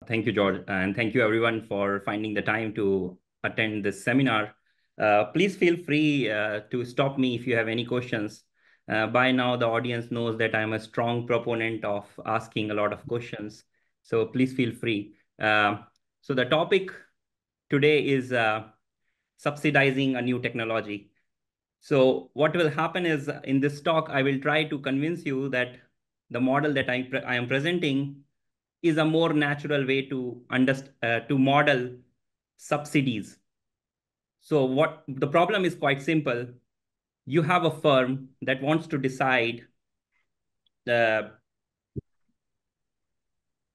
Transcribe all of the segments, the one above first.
Thank you, George, and thank you everyone for finding the time to attend this seminar. Please feel free to stop me if you have any questions. By now, the audience knows that I'm a strong proponent of asking a lot of questions, so please feel free. So the topic today is subsidizing a new technology. So what will happen is in this talk, I will try to convince you that the model that I am presenting is a more natural way to to model subsidies. So what the problem is quite simple. You have a firm that wants to decide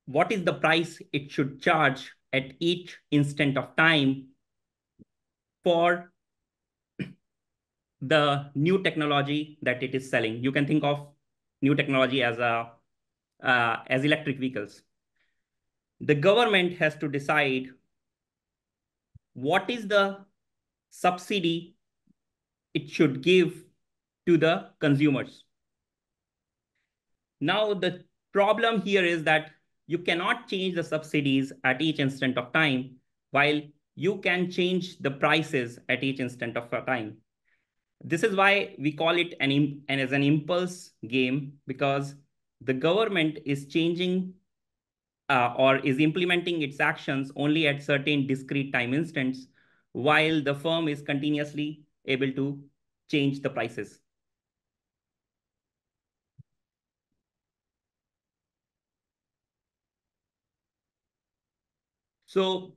what is the price it should charge at each instant of time for the new technology that it is selling. You can think of new technology as as electric vehicles. The government has to decide what is the subsidy it should give to the consumers. Now, the problem here is that you cannot change the subsidies at each instant of time, while you can change the prices at each instant of time. This is why we call it as an impulse game, because the government is changing or is implementing its actions only at certain discrete time instants, while the firm is continuously able to change the prices. So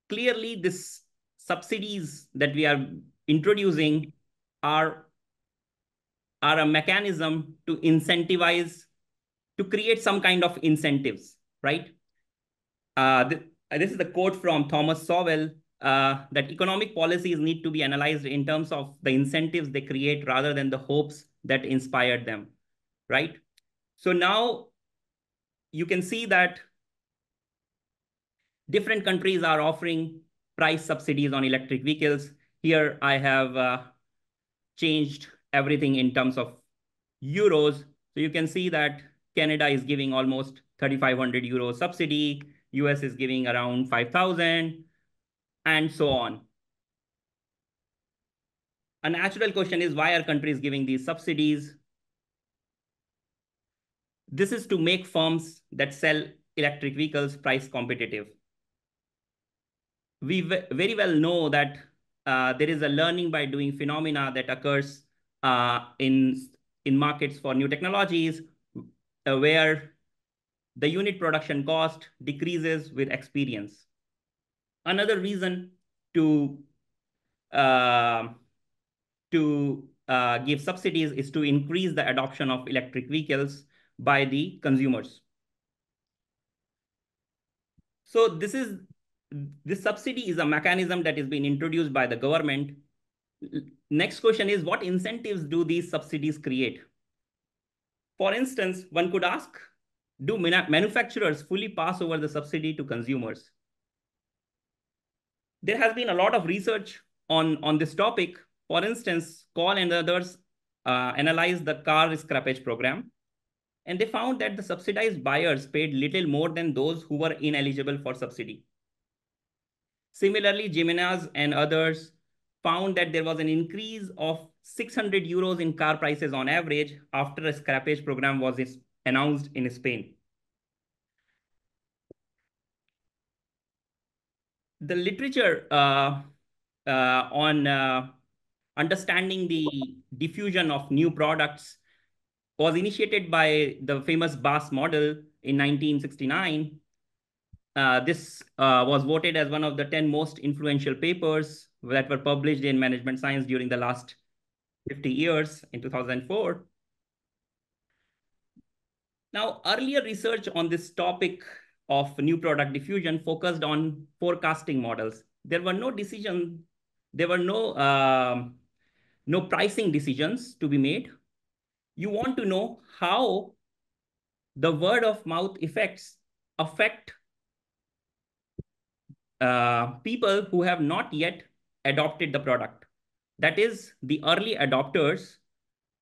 clearly, this subsidies that we are introducing are a mechanism to incentivize, to create some kind of incentives, right? This is the quote from Thomas Sowell, that economic policies need to be analyzed in terms of the incentives they create rather than the hopes that inspired them, right? So now you can see that different countries are offering price subsidies on electric vehicles. Here I have changed everything in terms of euros. So you can see that Canada is giving almost 3,500 euro subsidy, US is giving around 5,000, and so on. A natural question is, why are countries giving these subsidies? This is to make firms that sell electric vehicles price competitive. We very well know that there is a learning by doing phenomena that occurs in markets for new technologies, where the unit production cost decreases with experience. Another reason to uh, give subsidies is to increase the adoption of electric vehicles by the consumers. So this subsidy is a mechanism that is being introduced by the government. Next question is, what incentives do these subsidies create? For instance, one could ask, do manufacturers fully pass over the subsidy to consumers? There has been a lot of research on this topic. For instance, Call and others analyzed the car scrappage program, and they found that the subsidized buyers paid little more than those who were ineligible for subsidy. Similarly, Jimenez and others found that there was an increase of 600 euros in car prices on average after a scrappage program was announced in Spain. The literature on understanding the diffusion of new products was initiated by the famous BAS model in 1969. This was voted as one of the 10 most influential papers that were published in management science during the last 50 years in 2004. Now, earlier research on this topic of new product diffusion focused on forecasting models. There were no decisions, there were no pricing decisions to be made. You want to know how the word of mouth effects affect people who have not yet adopted the product. That is, the early adopters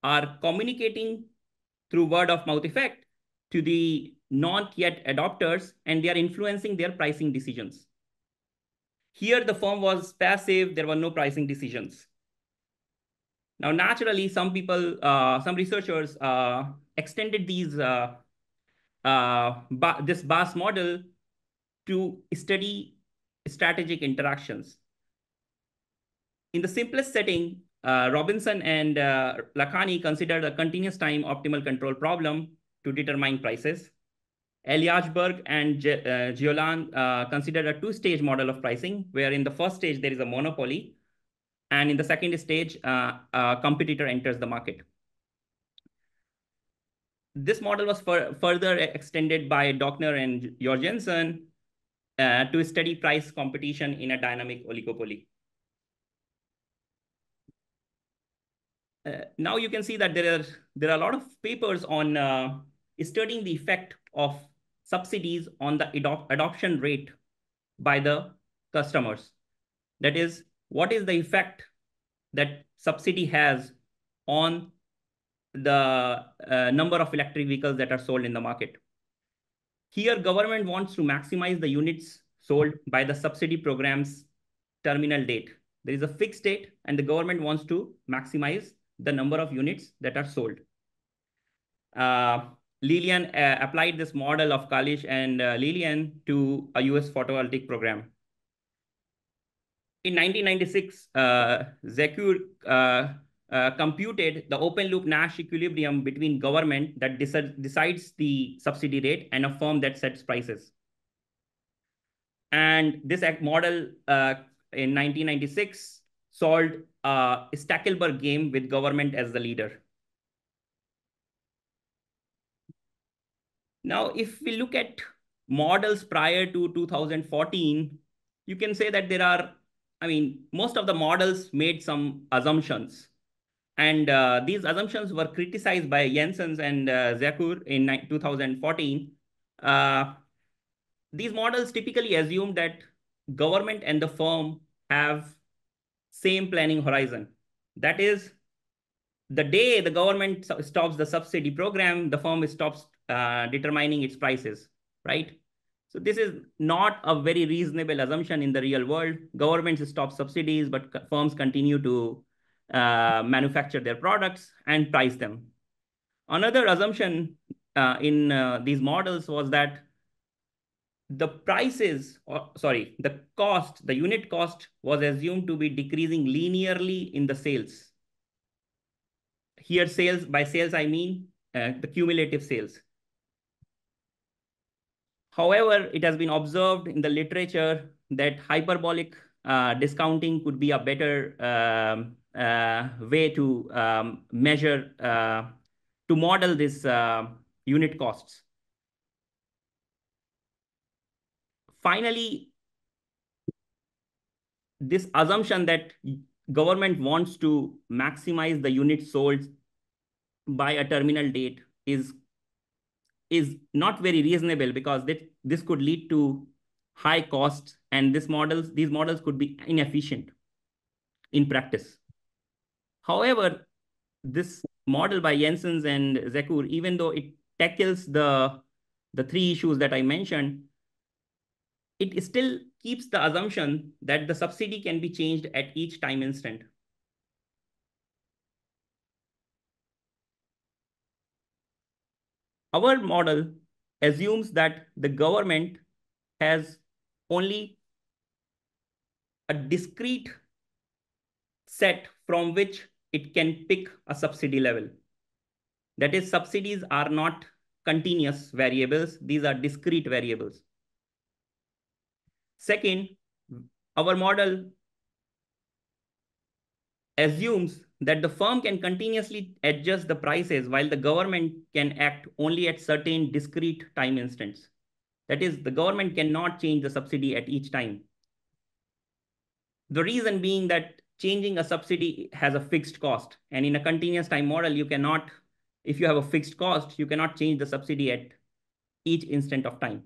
are communicating through word of mouth effect to the not yet adopters, and they are influencing their pricing decisions. Here, the firm was passive. There were no pricing decisions. Now, naturally, some people, some researchers extended this BAS model to study strategic interactions. In the simplest setting, Robinson and Lakhani considered a continuous time optimal control problem to determine prices. Eliashberg and Giolan considered a two-stage model of pricing, where in the first stage, there is a monopoly, and in the second stage, a competitor enters the market. This model was further extended by Dockner and Jorgensen to study price competition in a dynamic oligopoly. Now you can see that there are a lot of papers on studying the effect of subsidies on the adoption rate by the customers. That is, what is the effect that subsidy has on the number of electric vehicles that are sold in the market. Here, government wants to maximize the units sold by the subsidy program's terminal date. There is a fixed date, and the government wants to maximize the number of units that are sold. Lillian applied this model of Kalish and Lillian to a US photovoltaic program. In 1996, Zaccour computed the open loop Nash equilibrium between government that decides the subsidy rate and a firm that sets prices. And this model in 1996 solved a Stackelberg game with government as the leader. Now, if we look at models prior to 2014, you can say that there are, most of the models made some assumptions. And these assumptions were criticized by Jensen and Zaccour in 2014. These models typically assume that government and the firm have same planning horizon. That is, the day the government stops the subsidy program, the firm stops determining its prices, right? So this is not a very reasonable assumption in the real world. Governments stop subsidies, but firms continue to manufacture their products and price them. Another assumption in these models was that the prices, the unit cost was assumed to be decreasing linearly in the sales. Here, by sales, I mean the cumulative sales. However, it has been observed in the literature that hyperbolic discounting could be a better way to measure, to model this unit costs. Finally, this assumption that government wants to maximize the units sold by a terminal date is not very reasonable, because this could lead to high costs, and these models could be inefficient in practice. However, this model by Jensen and Zaccour, even though it tackles the three issues that I mentioned, it still keeps the assumption that the subsidy can be changed at each time instant. Our model assumes that the government has only a discrete set from which it can pick a subsidy level. That is, subsidies are not continuous variables. These are discrete variables. Second, our model assumes that the firm can continuously adjust the prices while the government can act only at certain discrete time instants. That is, the government cannot change the subsidy at each time. The reason being that changing a subsidy has a fixed cost. And in a continuous time model, you cannot, if you have a fixed cost, you cannot change the subsidy at each instant of time.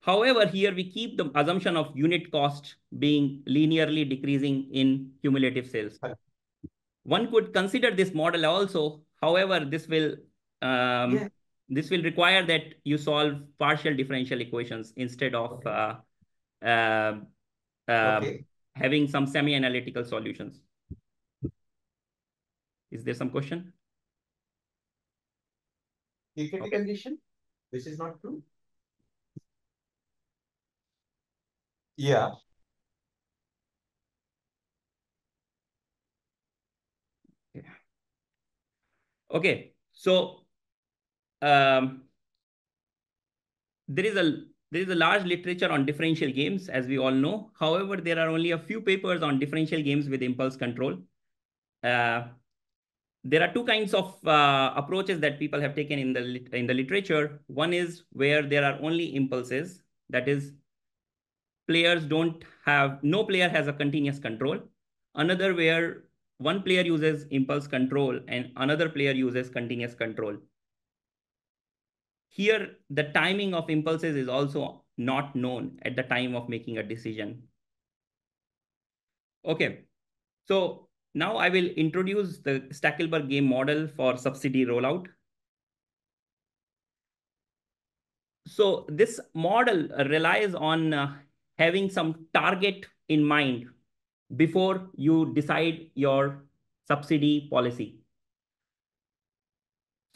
However, here we keep the assumption of unit cost being linearly decreasing in cumulative sales. One could consider this model also. However, this will this will require that you solve partial differential equations instead of having some semi-analytical solutions. Is there some question? Equity condition, this is not true. Yeah. Okay, so there is a large literature on differential games, as we all know. However, there are only a few papers on differential games with impulse control. There are two kinds of approaches that people have taken in the literature. One is where there are only impulses, that is, no player has a continuous control. Another where one player uses impulse control and another player uses continuous control. Here, the timing of impulses is also not known at the time of making a decision. Okay, so now I will introduce the Stackelberg game model for subsidy rollout. So this model relies on having some target in mind before you decide your subsidy policy.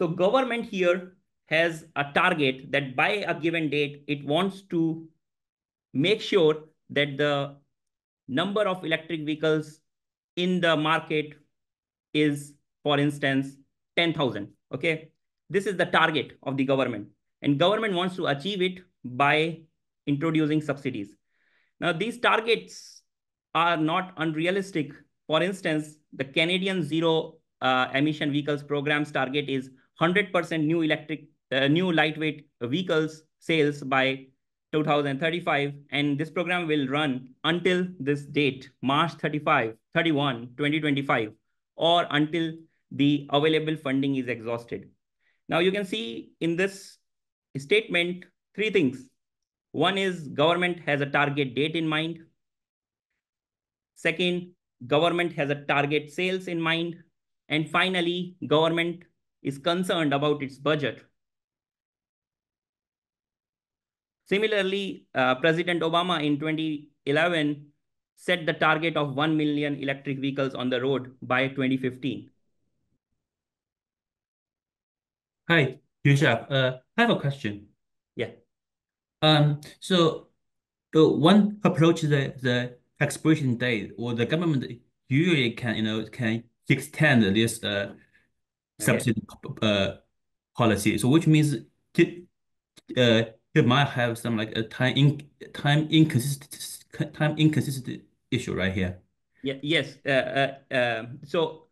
So government here has a target that by a given date, it wants to make sure that the number of electric vehicles in the market is, for instance, 10,000. Okay, this is the target of the government, and government wants to achieve it by introducing subsidies. Now, these targets are not unrealistic. For instance, the Canadian zero emission vehicles program's target is 100% new lightweight vehicles sales by 2035, and this program will run until this date, March 31, 2025, or until the available funding is exhausted. Now you can see in this statement three things. One is government has a target date in mind. Second, government has a target sales in mind. And finally, government is concerned about its budget. Similarly, President Obama in 2011 set the target of 1 million electric vehicles on the road by 2015. Hi, Utsav. I have a question. Yeah. So one approach the expiration date, or the government usually can extend this subsidy policy. So which means it might have some like a time inconsistent issue right here. Yeah. Yes. So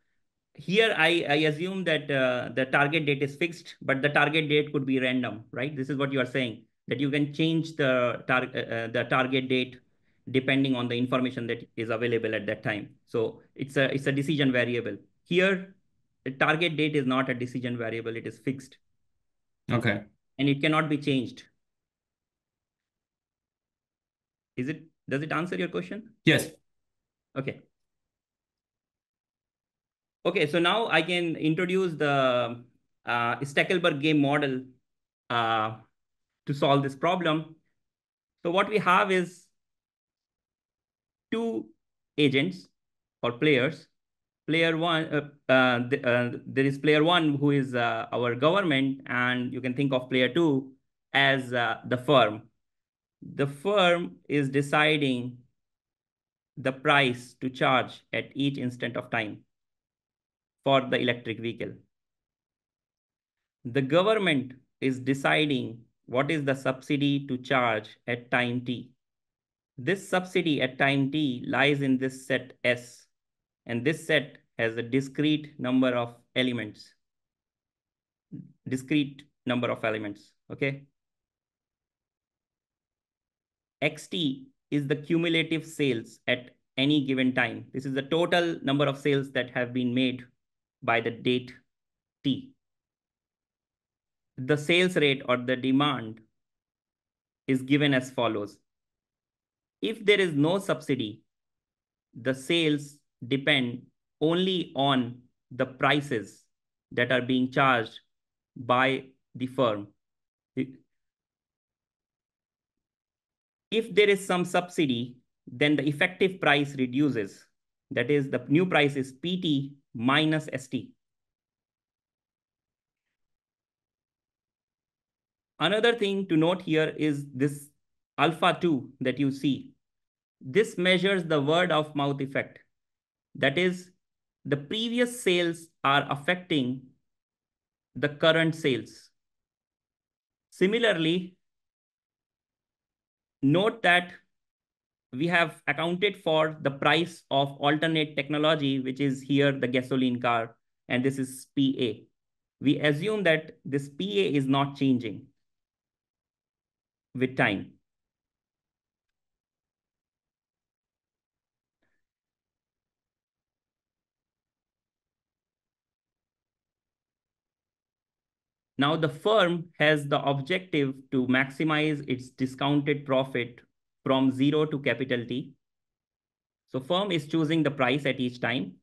here I assume that the target date is fixed, but the target date could be random, right? This is what you are saying, that you can change the target date depending on the information that is available at that time. So it's a decision variable. Here, the target date is not a decision variable; it is fixed. Okay. And it cannot be changed. Does it answer your question? Yes. Okay. Okay, so now I can introduce the Stackelberg game model to solve this problem. So what we have is two agents or players. Player one, there is player one who is our government, and you can think of player two as the firm. The firm is deciding the price to charge at each instant of time for the electric vehicle. The government is deciding what is the subsidy to charge at time t. This subsidy at time t lies in this set S, and this set has a discrete number of elements. Okay? Xt is the cumulative sales at any given time. This is the total number of sales that have been made by the date t. The sales rate or the demand is given as follows. If there is no subsidy, the sales depend only on the prices that are being charged by the firm. If there is some subsidy, then the effective price reduces. That is, the new price is PT minus ST. Another thing to note here is this alpha 2 that you see. This measures the word of mouth effect. That is, the previous sales are affecting the current sales. Similarly, note that we have accounted for the price of alternate technology, which is here the gasoline car, and this is PA. We assume that this PA is not changing with time. Now the firm has the objective to maximize its discounted profit from 0 to capital T. So firm is choosing the price at each time.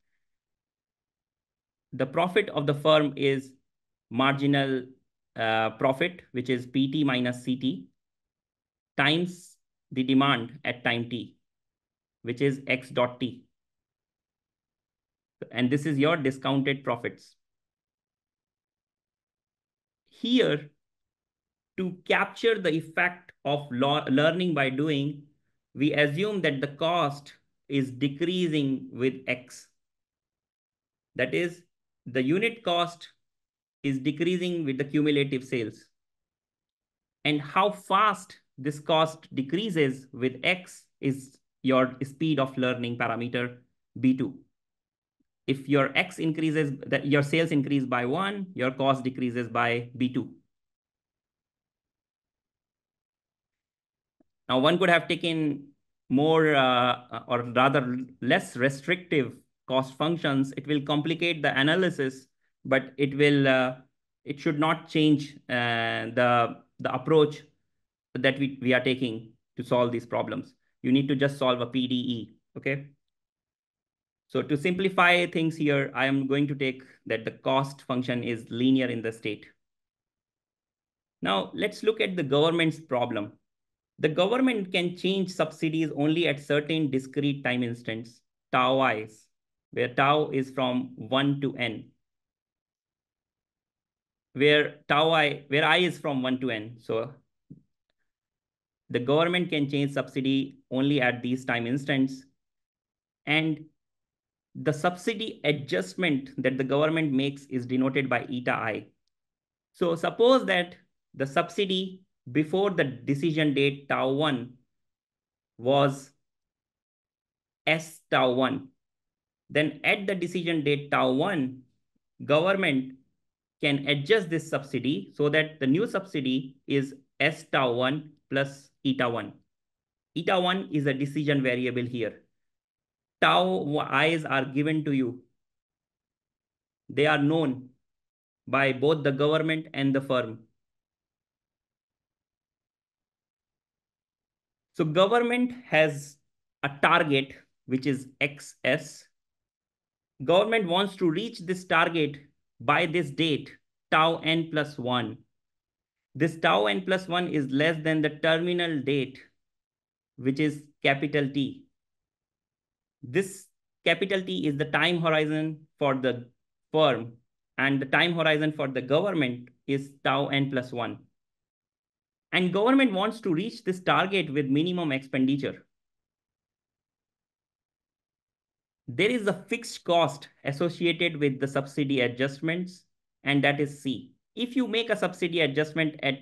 The profit of the firm is marginal profit, which is PT minus CT, times the demand at time T, which is X dot T. And this is your discounted profits. Here, to capture the effect of learning by doing, we assume that the cost is decreasing with X. That is, the unit cost is decreasing with the cumulative sales. And how fast this cost decreases with X is your speed of learning parameter B2. If your X increases, your sales increase by 1, your cost decreases by B2. Now, one could have taken more or rather less restrictive cost functions. It will complicate the analysis, but it should not change the approach that we are taking to solve these problems. You need to just solve a PDE, okay? So to simplify things here, I am going to take that the cost function is linear in the state. Now, let's look at the government's problem. The government can change subsidies only at certain discrete time instants, tau i's, where tau is from 1 to n, where I is from 1 to n. So the government can change subsidy only at these time instants. And the subsidy adjustment that the government makes is denoted by eta I. So suppose that the subsidy before the decision date tau 1 was S tau 1. Then at the decision date tau 1, government can adjust this subsidy so that the new subsidy is S tau 1 plus eta 1. Eta 1 is a decision variable here. Tau i's are given to you. They are known by both the government and the firm. So government has a target, which is XS. Government wants to reach this target by this date, tau n plus 1. This tau n plus 1 is less than the terminal date, which is capital T. This capital T is the time horizon for the firm, and the time horizon for the government is tau n plus 1. And government wants to reach this target with minimum expenditure. There is a fixed cost associated with the subsidy adjustments, and that is C. If you make a subsidy adjustment at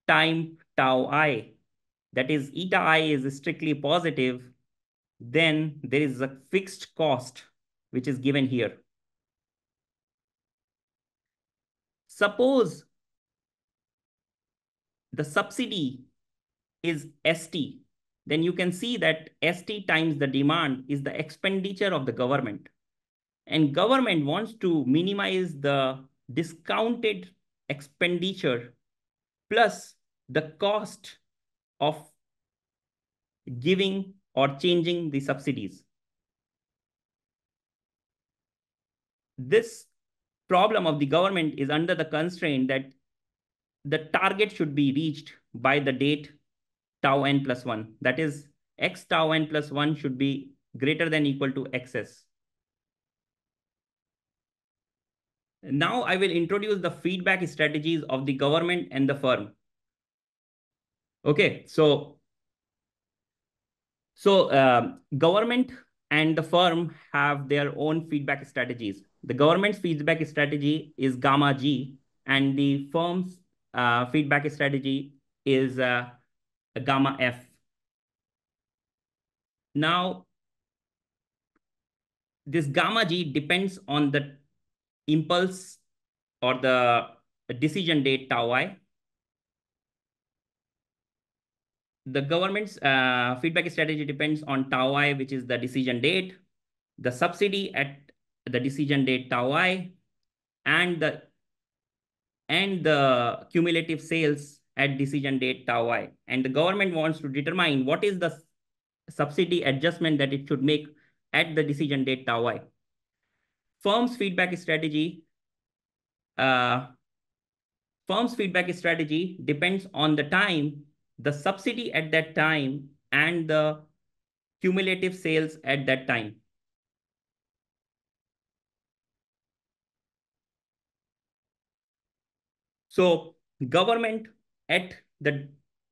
time tau I, that is eta I is strictly positive, then there is a fixed cost which is given here. Suppose the subsidy is ST, then you can see that ST times the demand is the expenditure of the government. And government wants to minimize the discounted expenditure plus the cost of giving or changing the subsidies. This problem of the government is under the constraint that the target should be reached by the date tau n plus 1. That is, x tau n plus 1 should be greater than equal to xs. Now I will introduce the feedback strategies of the government and the firm. Okay, so government and the firm have their own feedback strategies. The government's feedback strategy is gamma G, and the firm's feedback strategy is gamma F. Now, this gamma G depends on the impulse or the decision date tau I. The government's feedback strategy depends on tau I, which is the decision date, the subsidy at the decision date tau I, and the cumulative sales at decision date tau I. And the government wants to determine what is the subsidy adjustment that it should make at the decision date tau I. Firm's feedback strategy depends on the time, the subsidy at that time, and the cumulative sales at that time. So government at the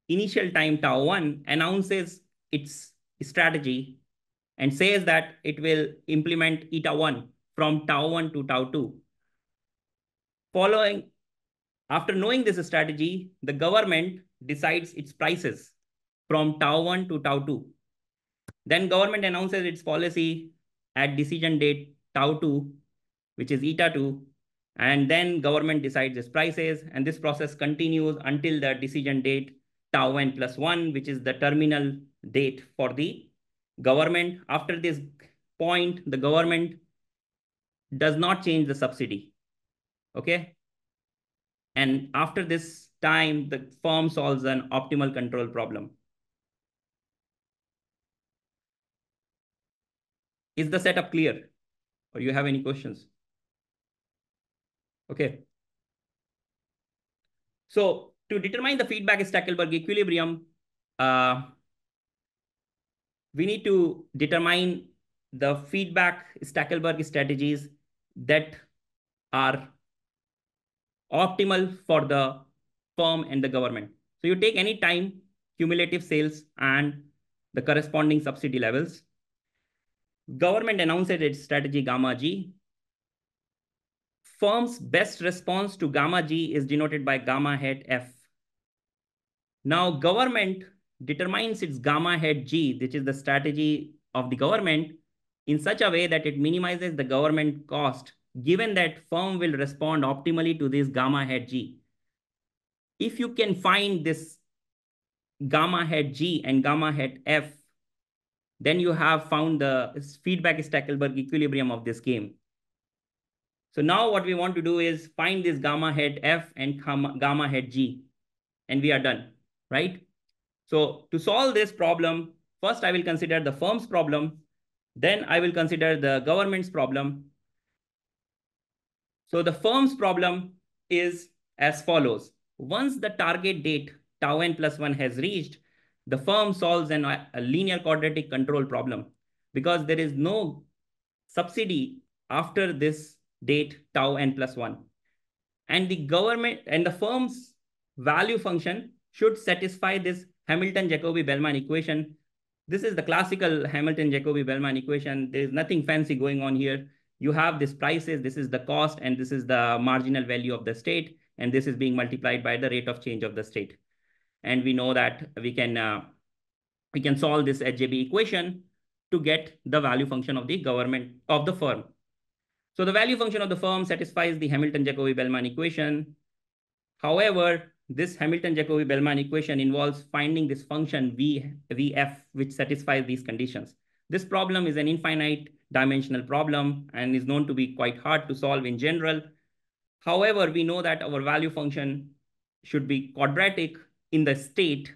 initial time tau 1 announces its strategy and says that it will implement eta 1 from tau 1 to tau 2. After knowing this strategy, the government decides its prices from tau 1 to tau 2. Then government announces its policy at decision date tau 2, which is eta 2. And then government decides its prices, and this process continues until the decision date tau n plus 1, which is the terminal date for the government. After this point, the government does not change the subsidy. Okay. And after this time, the firm solves an optimal control problem. Is the setup clear? Or you have any questions? Okay. So to determine the feedback Stackelberg equilibrium, we need to determine the feedback Stackelberg strategies that are optimal for the firm and the government. So you take any time, cumulative sales, and the corresponding subsidy levels. Government announces its strategy gamma G. Firm's best response to gamma G is denoted by gamma hat F. Now government determines its gamma hat G, which is the strategy of the government, in such a way that it minimizes the government cost, given that firm will respond optimally to this gamma hat G. If you can find this gamma hat G and gamma hat F, then you have found the feedback Stackelberg equilibrium of this game. So now what we want to do is find this gamma hat F and gamma hat G, and we are done, right? So to solve this problem, first I will consider the firm's problem, then I will consider the government's problem. So the firm's problem is as follows. Once the target date tau n plus 1 has reached, the firm solves a linear quadratic control problem because there is no subsidy after this date tau n plus 1. And the government and the firm's value function should satisfy this Hamilton-Jacobi-Bellman equation. This is the classical Hamilton-Jacobi-Bellman equation. There is nothing fancy going on here. You have these prices, this is the cost, and this is the marginal value of the state, and this is being multiplied by the rate of change of the state. And we know that we can solve this HJB equation to get the value function of the government of the firm. So the value function of the firm satisfies the Hamilton-Jacobi-Bellman equation. However, this Hamilton-Jacobi-Bellman equation involves finding this function Vf, which satisfies these conditions. This problem is an infinite dimensional problem and is known to be quite hard to solve in general. However, we know that our value function should be quadratic in the state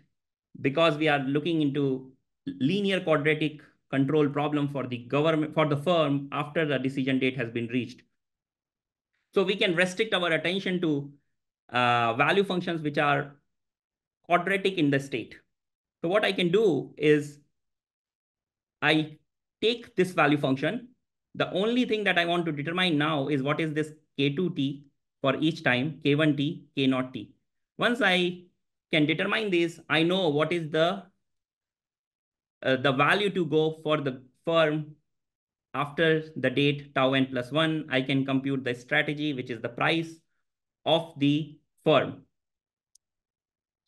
because we are looking into linear quadratic control problem for the government, for the firm after the decision date has been reached. So we can restrict our attention to value functions which are quadratic in the state. So what I can do is I take this value function. The only thing that I want to determine now is what is this k2t for each time, k1t, k0t. Once I can determine this, I know what is the value to go for the firm after the date tau n plus 1. I can compute the strategy, which is the price of the firm.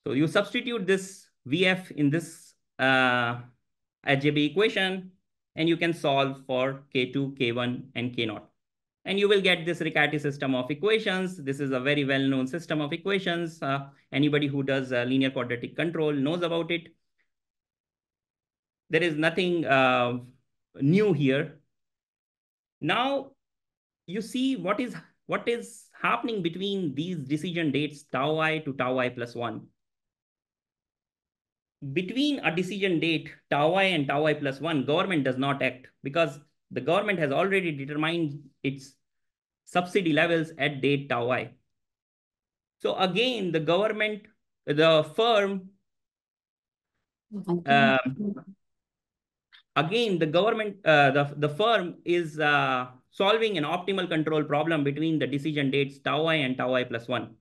So you substitute this VF in this RGB equation, and you can solve for K2, K1, and K0. And you will get this Riccati system of equations. This is a very well-known system of equations. Anybody who does linear quadratic control knows about it. There is nothing new here. Now, you see what is happening between these decision dates tau I to tau I plus 1. Between a decision date, tau I and tau I plus 1, government does not act because the government has already determined its subsidy levels at date tau I. So again, the government, the firm, again, the government, the firm is solving an optimal control problem between the decision dates tau I and tau I plus 1.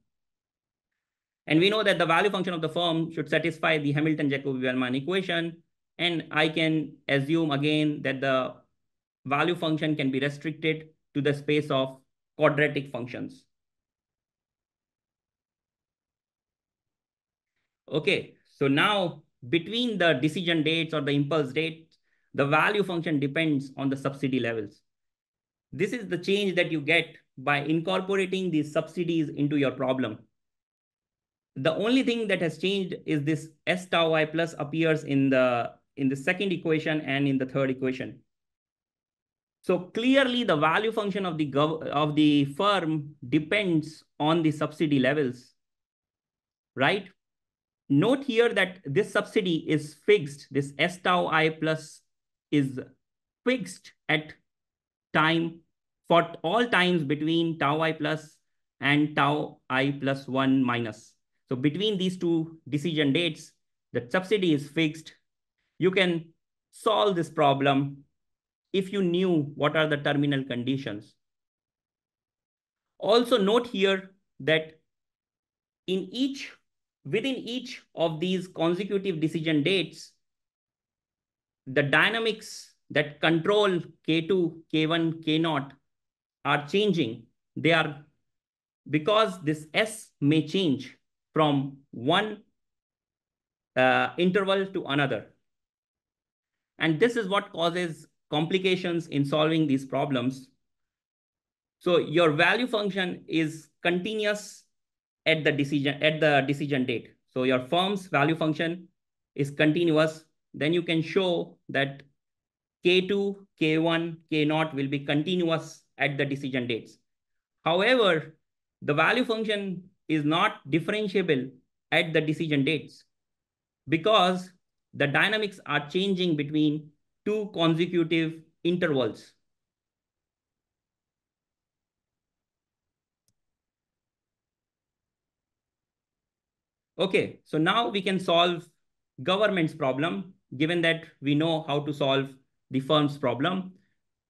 And we know that the value function of the firm should satisfy the Hamilton-Jacobi-Bellman equation. And I can assume again that the value function can be restricted to the space of quadratic functions. Okay, so now between the decision dates or the impulse dates, the value function depends on the subsidy levels. This is the change that you get by incorporating these subsidies into your problem. The only thing that has changed is this S tau I plus appears in the second equation and in the third equation. So clearly the value function of the firm depends on the subsidy levels, right? Note here that this subsidy is fixed. This S tau I plus is fixed at time for all times between tau I plus and tau I plus 1 minus. So between these two decision dates, the subsidy is fixed. You can solve this problem if you knew what are the terminal conditions. Also note here that within each of these consecutive decision dates, the dynamics that control K2, K1, K0 are changing. They are because this S may change from one interval to another. And this is what causes complications in solving these problems. So your value function is continuous at the decision date. So your firm's value function is continuous. Then you can show that K2, K1, K0 will be continuous at the decision dates. However, the value function is not differentiable at the decision dates because the dynamics are changing between two consecutive intervals. Okay, so now we can solve government's problem, given that we know how to solve the firm's problem.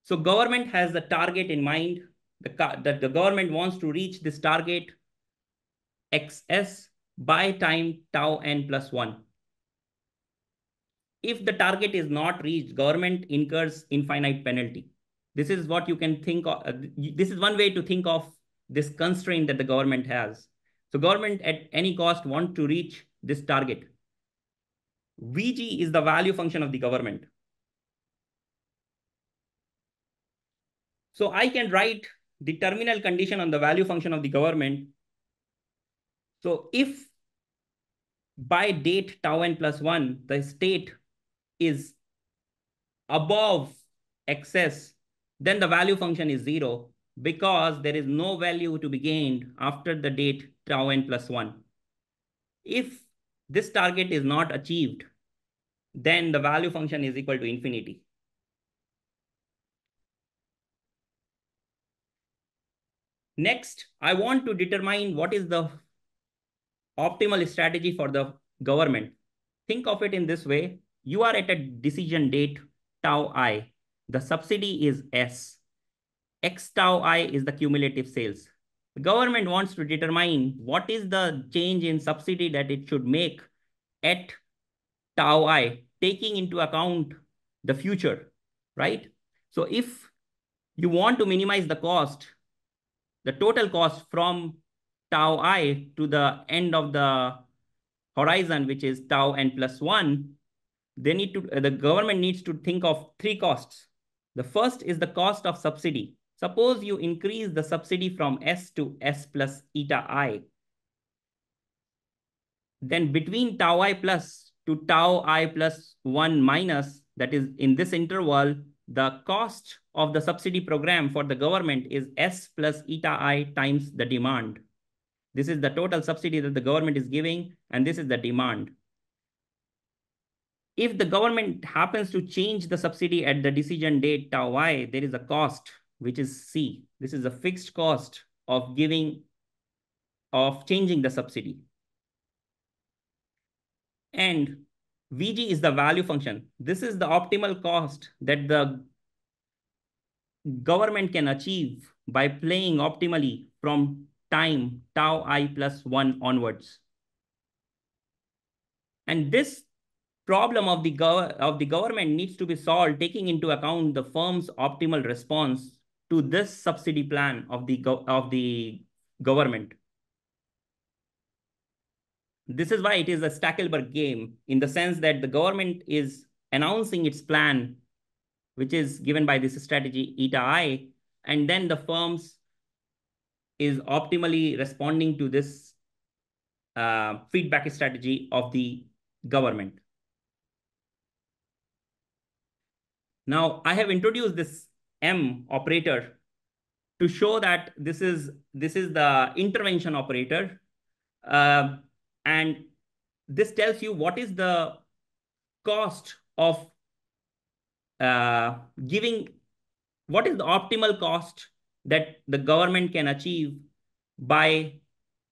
So government has the target in mind, that the government wants to reach this target XS by time tau n plus 1. If the target is not reached, government incurs infinite penalty. This is what you can think of. This is one way to think of this constraint that the government has. So government at any cost want to reach this target. VG is the value function of the government. So I can write the terminal condition on the value function of the government. So if by date tau n plus 1, the state is above excess, then the value function is 0 because there is no value to be gained after the date tau n plus 1. If this target is not achieved, then the value function is equal to infinity. Next, I want to determine what is the optimal strategy for the government. Think of it in this way. You are at a decision date tau I. The subsidy is S. X tau I is the cumulative sales. The government wants to determine what is the change in subsidy that it should make at tau I, taking into account the future, right? So if you want to minimize the cost, the total cost from tau I to the end of the horizon, which is tau n plus 1, the government needs to think of three costs. The first is the cost of subsidy. Suppose you increase the subsidy from S to S plus eta I. Then between tau I plus to tau I plus 1 minus, that is in this interval, the cost of the subsidy program for the government is S plus eta I times the demand. This is the total subsidy that the government is giving, and this is the demand. If the government happens to change the subsidy at the decision date tau I, there is a cost, which is C. This is a fixed cost of changing the subsidy. And VG is the value function. This is the optimal cost that the government can achieve by playing optimally from time tau I plus 1 onwards. And this problem of the government needs to be solved taking into account the firm's optimal response to this subsidy plan of the government. This is why it is a Stackelberg game, in the sense that the government is announcing its plan, which is given by this strategy eta I, and then the firms is optimally responding to this feedback strategy of the government. Now, I have introduced this M operator to show that this is the intervention operator. And this tells you what is the cost of what is the optimal cost that the government can achieve by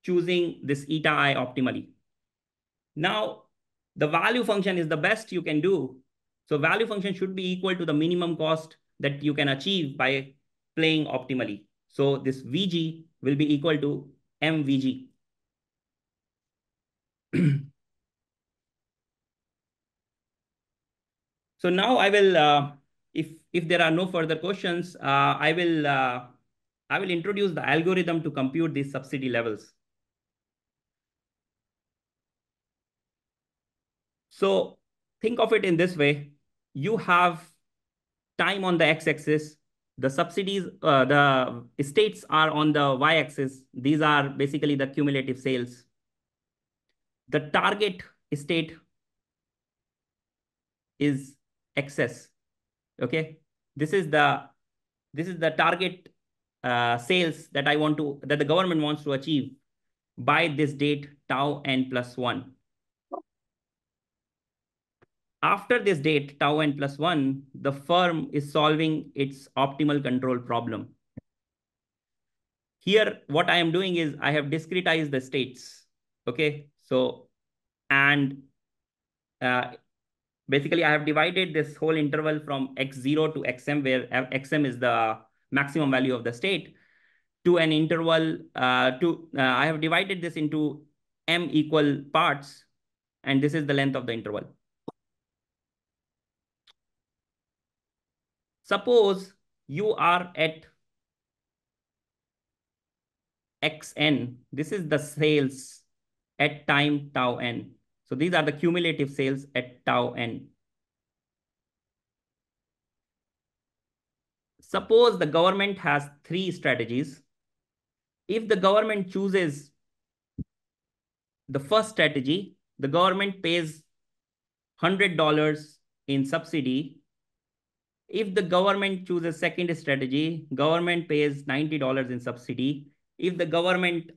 choosing this eta I optimally. Now, the value function is the best you can do. So value function should be equal to the minimum cost that you can achieve by playing optimally. So this VG will be equal to MVG. So now I will, if there are no further questions, I will introduce the algorithm to compute these subsidy levels. So think of it in this way. You have time on the x-axis. The subsidies, the states are on the y-axis. These are basically the cumulative sales. The target state is excess. Okay, this is the target sales that that the government wants to achieve by this date tau n plus 1. After this date tau n plus 1, the firm is solving its optimal control problem. Here, what I am doing is I have discretized the states. Okay, so and basically, I have divided this whole interval from x0 to xm, where xm is the maximum value of the state, to an interval I have divided this into m equal parts, and this is the length of the interval. Suppose you are at xn. This is the sales at time tau n. So these are the cumulative sales at tau n. Suppose the government has three strategies. If the government chooses the first strategy, the government pays $100 in subsidy. If the government chooses second strategy, government pays $90 in subsidy. If the government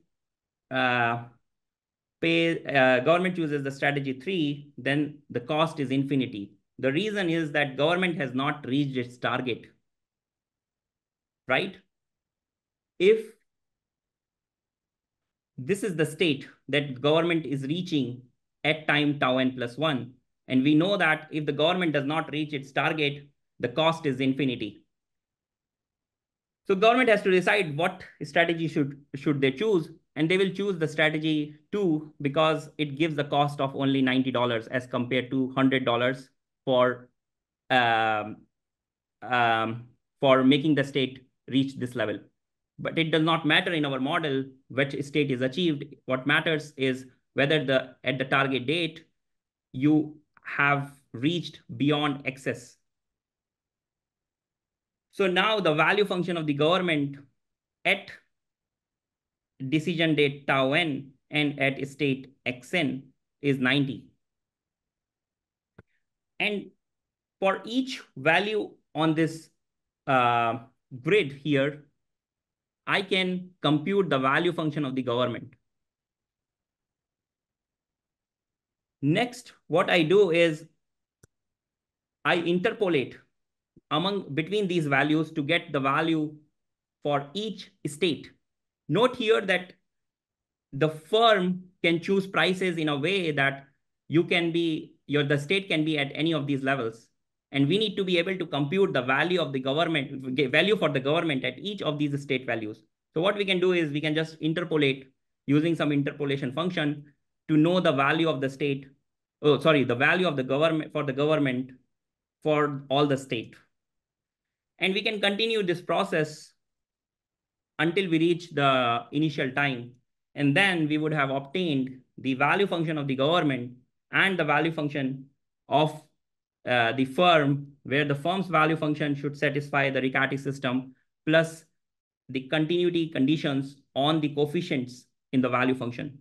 government chooses the strategy 3, then the cost is infinity. The reason is that government has not reached its target, right? If this is the state that government is reaching at time tau n plus 1. And we know that if the government does not reach its target, the cost is infinity. So government has to decide what strategy should they choose, and they will choose the strategy 2 because it gives the cost of only $90 as compared to $100 for making the state reach this level. But it does not matter in our model which state is achieved. What matters is whether at the target date you have reached beyond excess. So now the value function of the government at decision date tau n and at state xn is 90. And for each value on this grid here, I can compute the value function of the government. Next, what I do is I interpolate between these values to get the value for each state. Note here that the firm can choose prices in a way that the state can be at any of these levels. And we need to be able to compute the value of the value for the government at each of these state values. So what we can do is we can just interpolate using some interpolation function to know the value of the state. Oh, sorry, the value of the government for all the state. And we can continue this process until we reach the initial time. And then we would have obtained the value function of the government and the value function of the firm, where the firm's value function should satisfy the Riccati system plus the continuity conditions on the coefficients in the value function.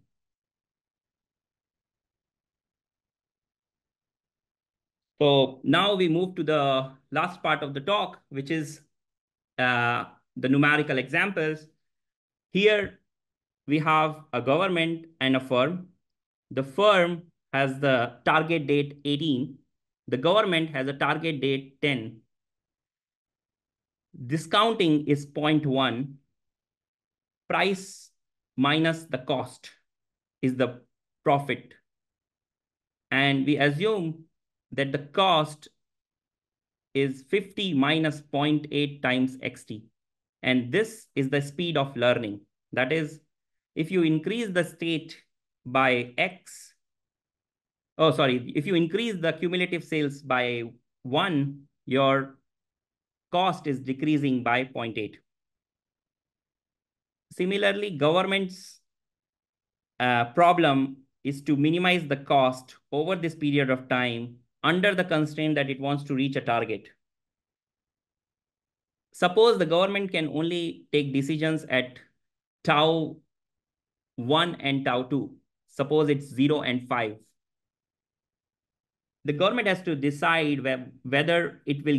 So now we move to the last part of the talk, which is the numerical examples. Here we have a government and a firm. The firm has the target date 18. The government has a target date 10. Discounting is 0.1. Price minus the cost is the profit. And we assume that the cost is 50 minus 0.8 times xt. And this is the speed of learning. That is, if you increase the state by x, if you increase the cumulative sales by 1, your cost is decreasing by 0.8. Similarly, government's problem is to minimize the cost over this period of time under the constraint that it wants to reach a target. Suppose the government can only take decisions at tau 1 and tau 2. Suppose it's 0 and 5. The government has to decide whether it will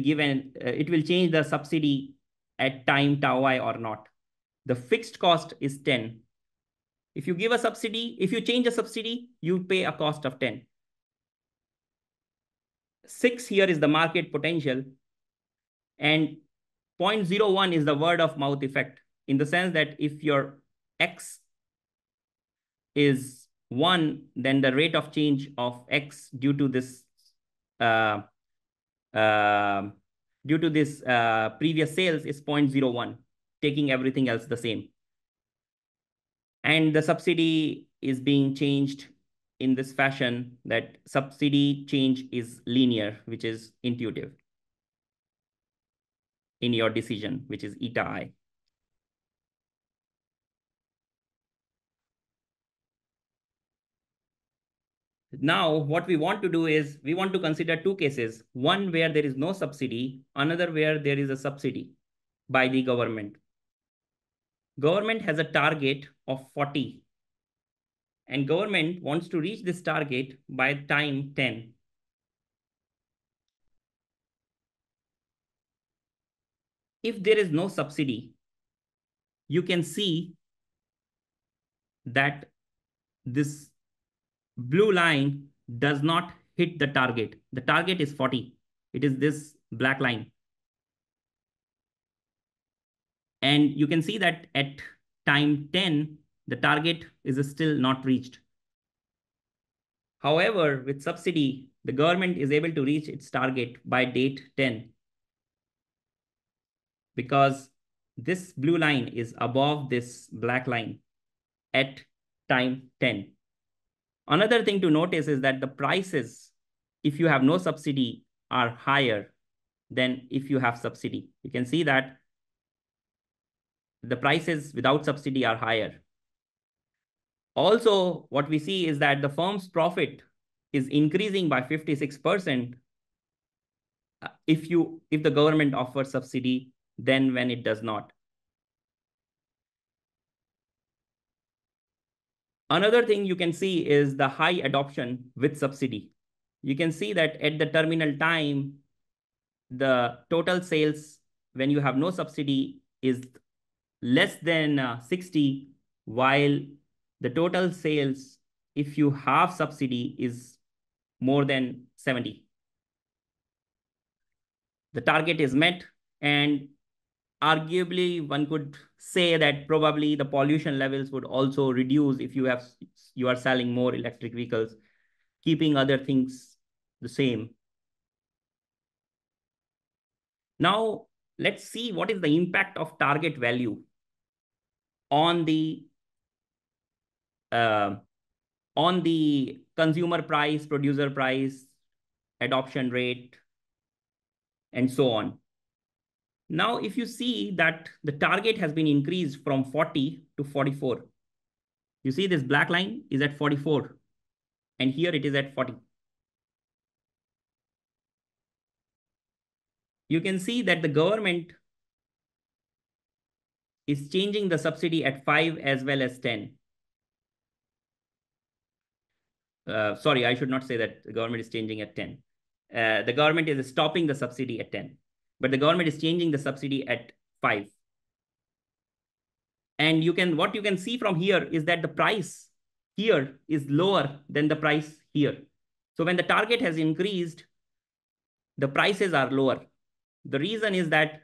change the subsidy at time tau I or not. The fixed cost is 10. If you give a subsidy, if you change a subsidy, you pay a cost of 10. 6 here is the market potential. And 0.01 is the word of mouth effect, in the sense that if your x is 1, then the rate of change of x due to this previous sales is 0.01, taking everything else the same. And the subsidy is being changed in this fashion that subsidy change is linear, which is intuitive in your decision, which is eta I. Now, what we want to do is we want to consider 2 cases, one where there is no subsidy, another where there is a subsidy by the government. Government has a target of 40, and government wants to reach this target by time 10. If there is no subsidy, you can see that this blue line does not hit the target. The target is 40. It is this black line. And you can see that at time 10, the target is still not reached. However, with subsidy, the government is able to reach its target by date 10 because this blue line is above this black line at time 10. Another thing to notice is that the prices, if you have no subsidy, are higher than if you have subsidy. You can see that the prices without subsidy are higher. Also, what we see is that the firm's profit is increasing by 56% if the government offers subsidy than when it does not. Another thing you can see is the high adoption with subsidy. You can see that at the terminal time, the total sales when you have no subsidy is less than 60, while the total sales if you have subsidy is more than 70. The target is met, and arguably one could say that probably the pollution levels would also reduce if you are selling more electric vehicles, keeping other things the same. Now, let's see what is the impact of target value on the consumer price, producer price, adoption rate, and so on. Now, if you see that the target has been increased from 40 to 44, you see this black line is at 44, and here it is at 40. You can see that the government is changing the subsidy at 5 as well as 10. Sorry, I should not say that the government is changing at 10. The government is stopping the subsidy at 10, but the government is changing the subsidy at 5. And what you can see from here is that the price here is lower than the price here. So when the target has increased, the prices are lower. The reason is that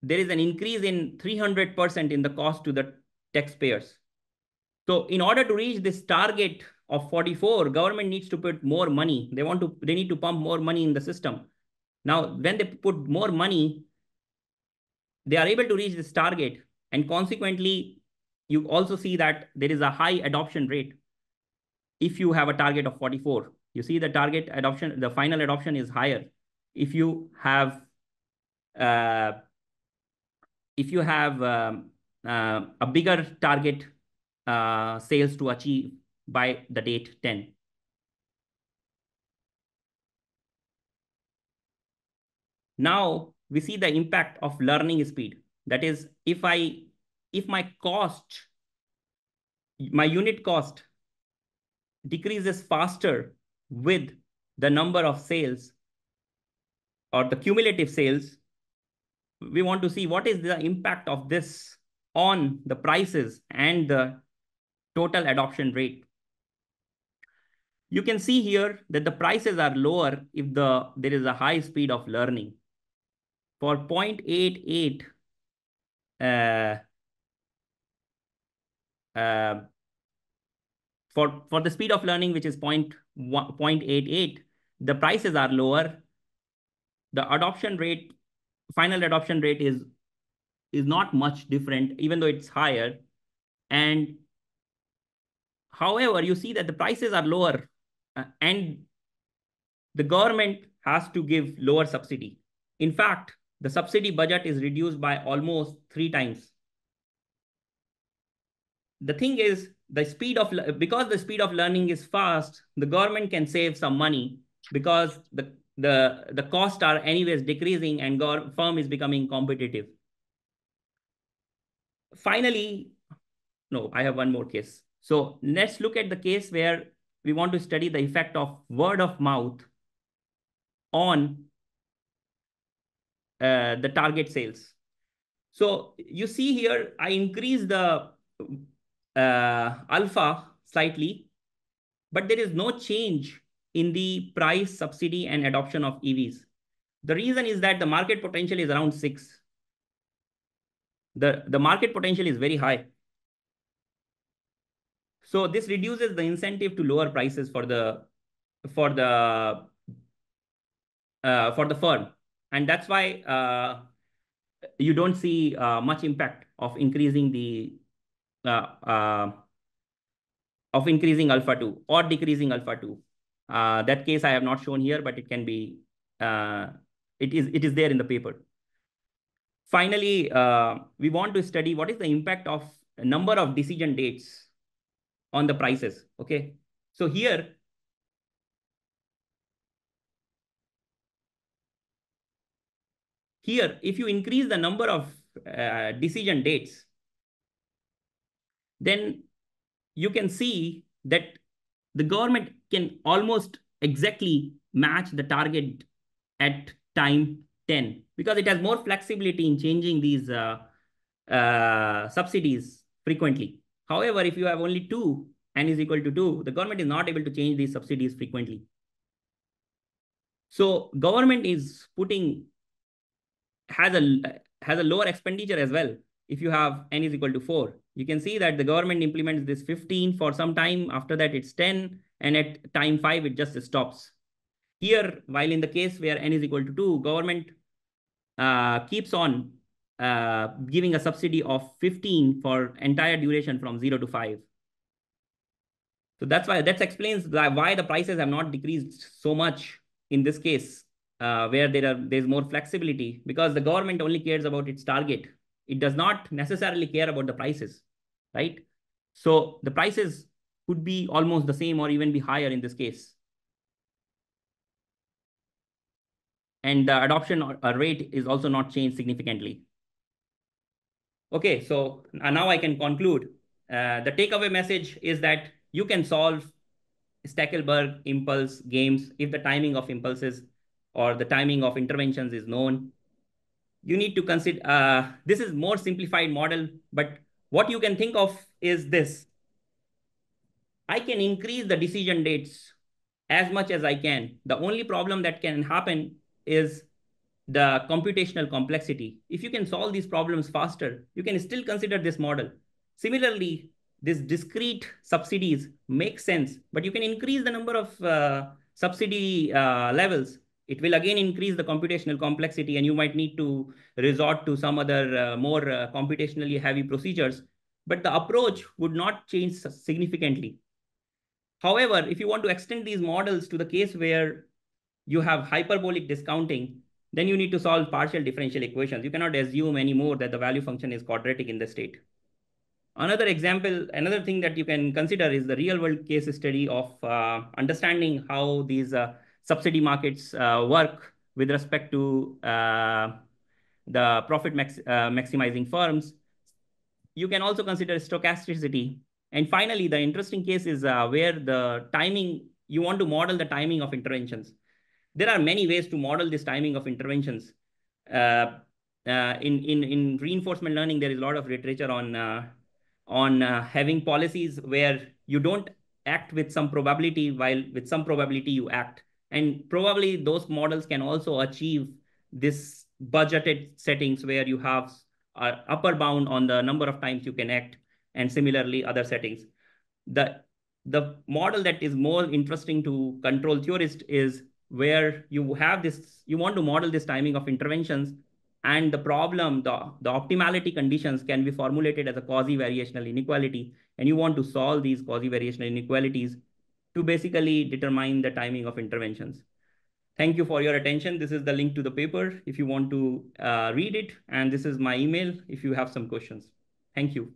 there is an increase in 300% in the cost to the taxpayers. So in order to reach this target of 44, government needs to put more money. They need to pump more money in the system. Now, when they put more money, they are able to reach this target. And consequently, you also see that there is a high adoption rate. If you have a target of 44, you see the target adoption, the final adoption is higher. If you have a bigger target sales to achieve by the date 10. Now we see the impact of learning speed. That is, if my unit cost decreases faster with the number of sales or the cumulative sales, we want to see what is the impact of this on the prices and the total adoption rate. You can see here that the prices are lower if there is a high speed of learning. For 0.88, for the speed of learning, which is 0.88, the prices are lower. The adoption rate, final adoption rate is not much different, even though it's higher. And however, you see that the prices are lower and the government has to give lower subsidy. In fact, the subsidy budget is reduced by almost 3 times. The thing is, because the speed of learning is fast, the government can save some money because the costs are anyways decreasing and firm is becoming competitive. Finally, no, I have one more case. So let's look at the case where we want to study the effect of word of mouth on the target sales. So you see here, I increase the alpha slightly, but there is no change in the price, subsidy, and adoption of EVs. The reason is that the market potential is around 6. the market potential is very high. So this reduces the incentive to lower prices for the firm, and that's why you don't see much impact of increasing the alpha 2 or decreasing alpha 2. That case I have not shown here, but it can be it is there in the paper. Finally, we want to study what is the impact of number of decision dates on the prices. Okay, so here if you increase the number of decision dates, then you can see that the government can almost exactly match the target at time 10, because it has more flexibility in changing these subsidies frequently. However, if you have only 2, n is equal to 2, the government is not able to change these subsidies frequently. So government is has a lower expenditure as well. If you have n is equal to 4, you can see that the government implements this 15 for some time. After that, it's 10. And at time 5, it just stops. Here, while in the case where n is equal to 2, government keeps on giving a subsidy of 15 for entire duration from 0 to 5. So that explains why the prices have not decreased so much in this case, where there's more flexibility, because the government only cares about its target. It does not necessarily care about the prices, right? So the prices could be almost the same or even be higher in this case. And the adoption rate is also not changed significantly. Okay, so now I can conclude. The takeaway message is that you can solve Stackelberg impulse games if the timing of impulses or the timing of interventions is known. You need to consider, this is more simplified model, but what you can think of is this. I can increase the decision dates as much as I can. The only problem that can happen is the computational complexity. If you can solve these problems faster, you can still consider this model. Similarly, this discrete subsidies make sense, but you can increase the number of subsidy levels. It will again increase the computational complexity, and you might need to resort to some other more computationally heavy procedures, but the approach would not change significantly. However, if you want to extend these models to the case where you have hyperbolic discounting, then you need to solve partial differential equations. You cannot assume anymore that the value function is quadratic in the state. Another example, another thing that you can consider is the real world case study of understanding how these subsidy markets work with respect to the profit maximizing firms. You can also consider stochasticity. And finally, the interesting case is where the timing, you want to model the timing of interventions. There are many ways to model this timing of interventions. In reinforcement learning, there is a lot of literature on having policies where you don't act with some probability, while with some probability you act. And probably those models can also achieve this budgeted settings where you have upper bound on the number of times you can act, and similarly other settings. The model that is more interesting to control theorists is where you have this, you want to model this timing of interventions, and the problem, the optimality conditions can be formulated as a quasi-variational inequality, and you want to solve these quasi-variational inequalities to basically determine the timing of interventions. Thank you for your attention. This is the link to the paper if you want to read it, and this is my email if you have some questions. Thank you.